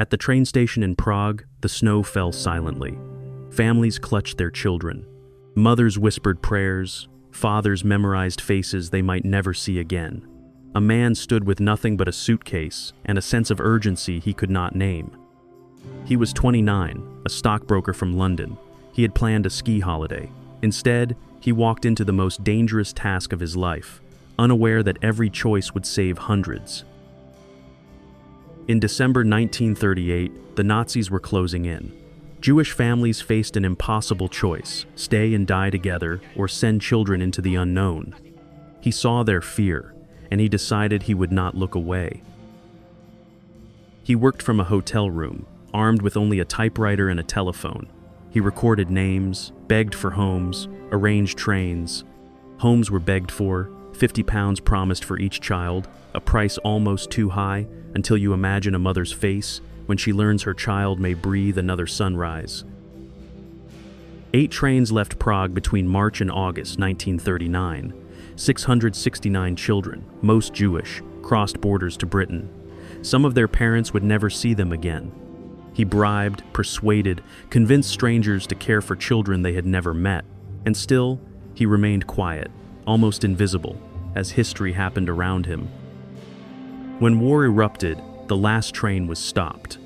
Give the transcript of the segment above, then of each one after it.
At the train station in Prague, the snow fell silently. Families clutched their children. Mothers whispered prayers. Fathers memorized faces they might never see again. A man stood with nothing but a suitcase and a sense of urgency he could not name. He was 29, a stockbroker from London. He had planned a ski holiday. Instead, he walked into the most dangerous task of his life, unaware that every choice would save hundreds. In December 1938, the Nazis were closing in. Jewish families faced an impossible choice: stay and die together or send children into the unknown. He saw their fear, and he decided he would not look away. He worked from a hotel room, armed with only a typewriter and a telephone. He recorded names, begged for homes, arranged trains. Homes were begged for, £50 promised for each child, a price almost too high until you imagine a mother's face when she learns her child may breathe another sunrise. 8 trains left Prague between March and August 1939. 669 children, most Jewish, crossed borders to Britain. Some of their parents would never see them again. He bribed, persuaded, convinced strangers to care for children they had never met. And still, he remained quiet, almost invisible, as history happened around him. When war erupted, the last train was stopped.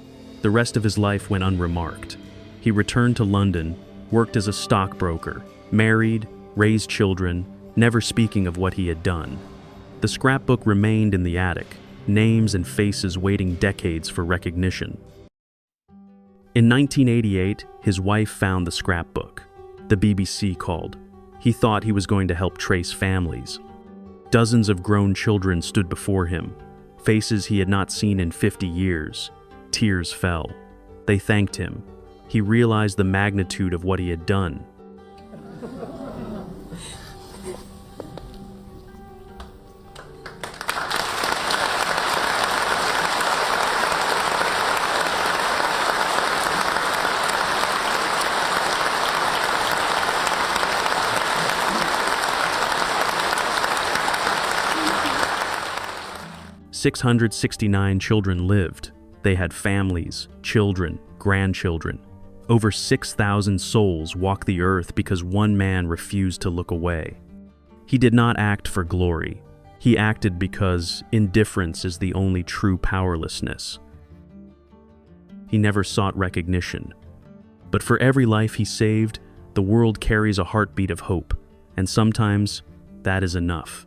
The rest of his life went unremarked. He returned to London, worked as a stockbroker, married, raised children, never speaking of what he had done. The scrapbook remained in the attic, names and faces waiting decades for recognition. In 1988, his wife found the scrapbook. The BBC called. He thought he was going to help trace families. Dozens of grown children stood before him, faces he had not seen in 50 years. Tears fell. They thanked him. He realized the magnitude of what he had done. "669 children lived. They had families, children, grandchildren. Over 6,000 souls walked the earth because one man refused to look away. He did not act for glory. He acted because indifference is the only true powerlessness. He never sought recognition. But for every life he saved, the world carries a heartbeat of hope, and sometimes that is enough."